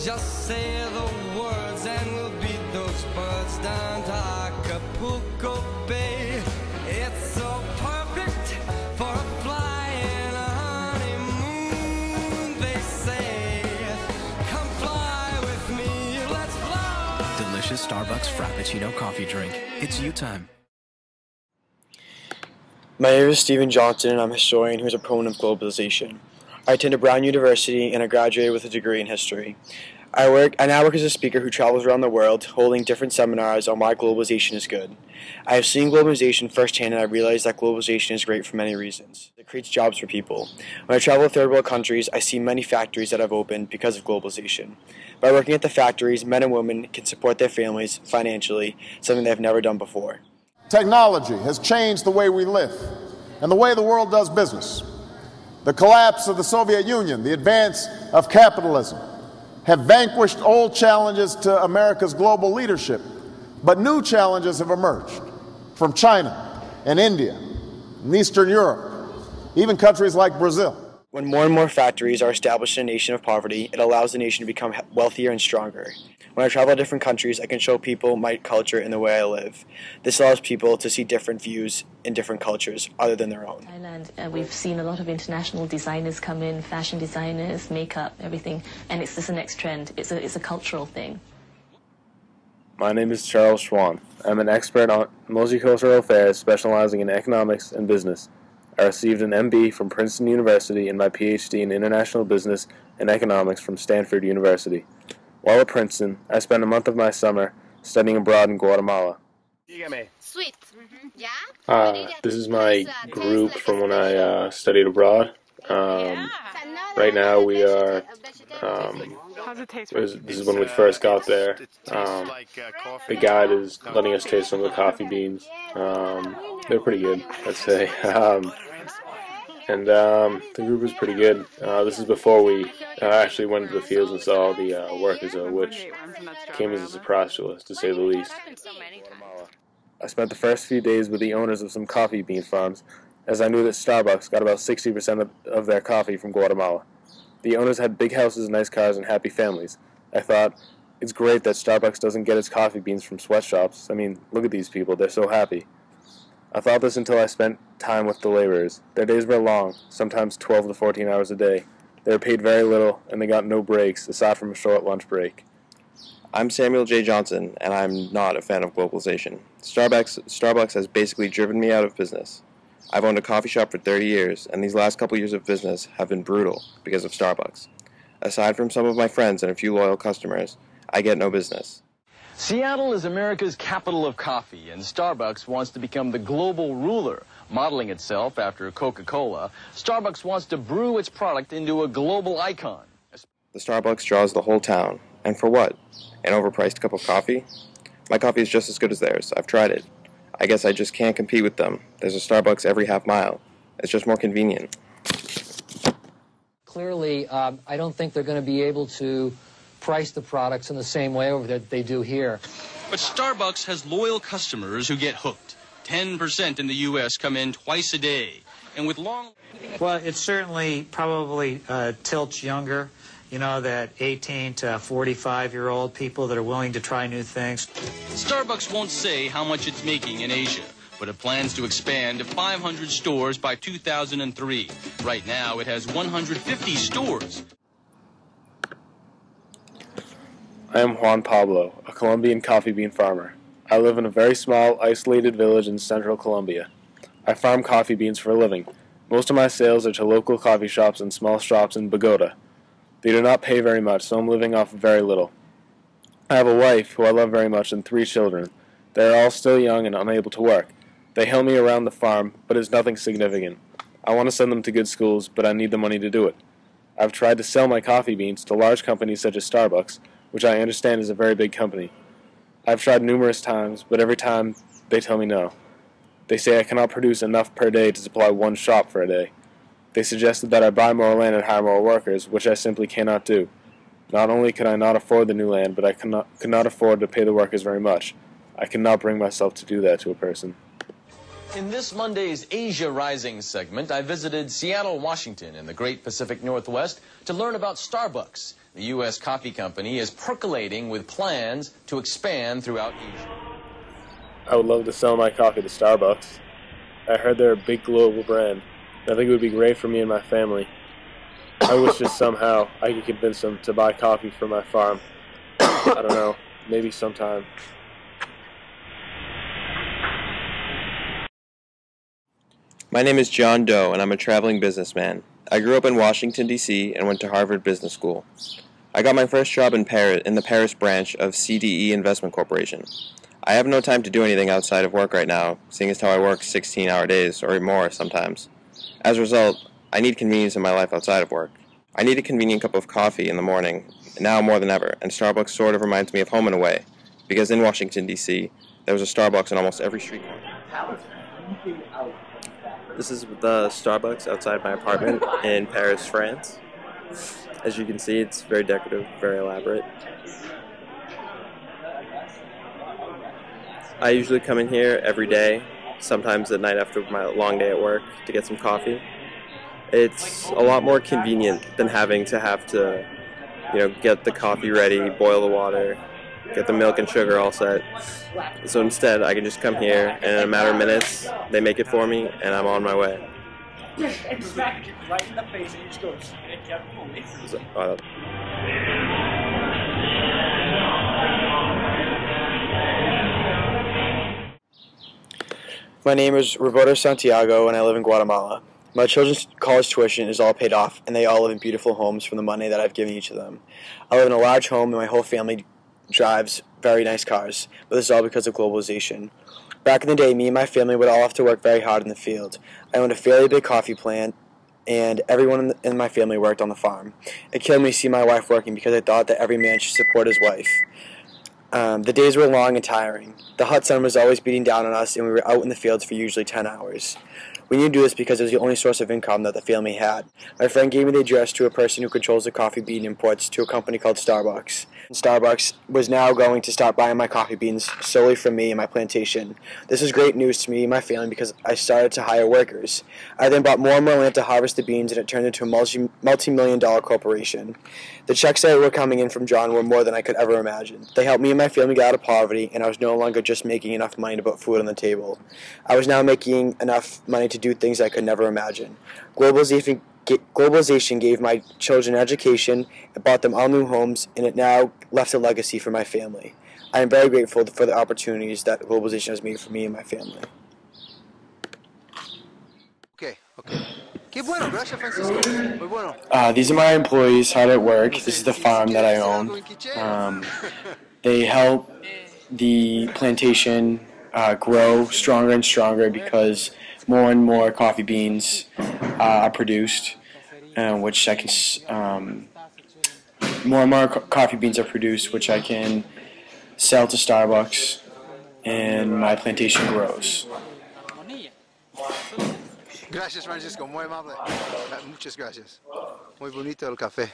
Just say the words and we'll beat those birds down to Acapulco Bay. It's so perfect for a fly in a honeymoon, they say. Come fly with me, let's fly. Delicious Starbucks Frappuccino coffee drink. It's you time. My name is Stephen Johnson, and I'm a historian who's a proponent of globalization. I attended Brown University, and I graduated with a degree in history. I now work as a speaker who travels around the world, holding different seminars on why globalization is good. I have seen globalization firsthand, and I realize that globalization is great for many reasons. It creates jobs for people. When I travel to third world countries, I see many factories that have opened because of globalization. By working at the factories, men and women can support their families financially, something they have never done before. Technology has changed the way we live and the way the world does business. The collapse of the Soviet Union, the advance of capitalism, have vanquished old challenges to America's global leadership, but new challenges have emerged from China and India and Eastern Europe, even countries like Brazil. When more and more factories are established in a nation of poverty, it allows the nation to become wealthier and stronger. When I travel to different countries, I can show people my culture and the way I live. This allows people to see different views in different cultures other than their own. Thailand, we've seen a lot of international designers come in, fashion designers, makeup, everything, and it's just the next trend. It's a cultural thing. My name is Charles Schwann. I'm an expert on multicultural affairs specializing in economics and business. I received an MB from Princeton University and my PhD in international business and economics from Stanford University. While at Princeton, I spent a month of my summer studying abroad in Guatemala. Sweet. Yeah? This is my group from when I studied abroad. Right now we are, this is when we first got there. The guide is letting us taste some of the coffee beans. They're pretty good, I'd say. And the group was pretty good. This is before we actually went into the fields and saw the workers, which came as a surprise to us, to say the least. I spent the first few days with the owners of some coffee bean farms, as I knew that Starbucks got about 60% of their coffee from Guatemala. The owners had big houses, nice cars, and happy families. I thought, it's great that Starbucks doesn't get its coffee beans from sweatshops. I mean, look at these people, they're so happy. I thought this until I spent time with the laborers. Their days were long, sometimes 12 to 14 hours a day. They were paid very little, and they got no breaks, aside from a short lunch break. I'm Samuel J. Johnson, and I'm not a fan of globalization. Starbucks has basically driven me out of business. I've owned a coffee shop for 30 years, and these last couple years of business have been brutal because of Starbucks. Aside from some of my friends and a few loyal customers, I get no business. Seattle is America's capital of coffee, and Starbucks wants to become the global ruler. Modeling itself after Coca-Cola, Starbucks wants to brew its product into a global icon. The Starbucks draws the whole town. And for what? An overpriced cup of coffee? My coffee is just as good as theirs. I've tried it. I guess I just can't compete with them. There's a Starbucks every half mile. It's just more convenient. Clearly, I don't think they're going to be able to price the products in the same way that they do here. But Starbucks has loyal customers who get hooked. 10% in the U.S. come in twice a day. And with long... Well, it certainly probably tilts younger, you know, that 18 to 45-year-old people that are willing to try new things. Starbucks won't say how much it's making in Asia, but it plans to expand to 500 stores by 2003. Right now, it has 150 stores. I am Juan Pablo, a Colombian coffee bean farmer. I live in a very small, isolated village in central Colombia. I farm coffee beans for a living. Most of my sales are to local coffee shops and small shops in Bogota. They do not pay very much, so I'm living off of very little. I have a wife who I love very much and 3 children. They are all still young and unable to work. They help me around the farm, but it's nothing significant. I want to send them to good schools, but I need the money to do it. I've tried to sell my coffee beans to large companies such as Starbucks, which I understand is a very big company. I've tried numerous times, but every time they tell me no. They say I cannot produce enough per day to supply one shop for a day. They suggested that I buy more land and hire more workers, which I simply cannot do. Not only could I not afford the new land, but I could not afford to pay the workers very much. I cannot bring myself to do that to a person. In this Monday's Asia Rising segment, I visited Seattle, Washington in the Great Pacific Northwest to learn about Starbucks. The U.S. coffee company is percolating with plans to expand throughout Asia. I would love to sell my coffee to Starbucks. I heard they're a big global brand. I think it would be great for me and my family. I wish just somehow I could convince them to buy coffee from my farm. I don't know, maybe sometime. My name is John Doe, and I'm a traveling businessman. I grew up in Washington, D.C., and went to Harvard Business School. I got my first job in the Paris branch of CDE Investment Corporation. I have no time to do anything outside of work right now, seeing as how I work 16-hour days, or more sometimes. As a result, I need convenience in my life outside of work. I need a convenient cup of coffee in the morning, now more than ever, and Starbucks sort of reminds me of home in a way, because in Washington, D.C., there was a Starbucks in almost every street corner. This is the Starbucks outside my apartment in Paris, France. As you can see, it's very decorative, very elaborate. I usually come in here every day, sometimes at night after my long day at work, to get some coffee. It's a lot more convenient than having to get the coffee ready, boil the water, get the milk and sugar all set. So instead, I can just come here, and in a matter of minutes, they make it for me, and I'm on my way. And smack you right in the face, and he just goes, My name is Roberto Santiago, and I live in Guatemala. My children's college tuition is all paid off, and they all live in beautiful homes from the money that I've given each of them. I live in a large home, and my whole family drives very nice cars, but this is all because of globalization. Back in the day, me and my family would all have to work very hard in the field. I owned a fairly big coffee plant, and everyone in my family worked on the farm. It killed me to see my wife working because I thought that every man should support his wife. The days were long and tiring. The hot sun was always beating down on us, and we were out in the fields for usually 10 hours. We knew to do this because it was the only source of income that the family had. My friend gave me the address to a person who controls the coffee bean imports to a company called Starbucks. Starbucks was now going to stop buying my coffee beans solely from me and my plantation. This was great news to me and my family because I started to hire workers. I then bought more and more land to harvest the beans, and it turned into a multi-million-dollar corporation. The checks that were coming in from John were more than I could ever imagine. They helped me and my family get out of poverty, and I was no longer just making enough money to put food on the table. I was now making enough money to do things I could never imagine. Globalization gave my children education, it bought them all new homes, and it now left a legacy for my family. I am very grateful for the opportunities that globalization has made for me and my family. Okay. Qué bueno, gracias, Francisco. Muy bueno. These are my employees hard at work. This is the farm that I own. They help the plantation grow stronger and stronger because more and more coffee beans are produced, which I can more and more coffee beans are produced, which I can sell to Starbucks, and my plantation grows. Gracias, Francisco. Muy amable. Muchas gracias. Muy bonito el café.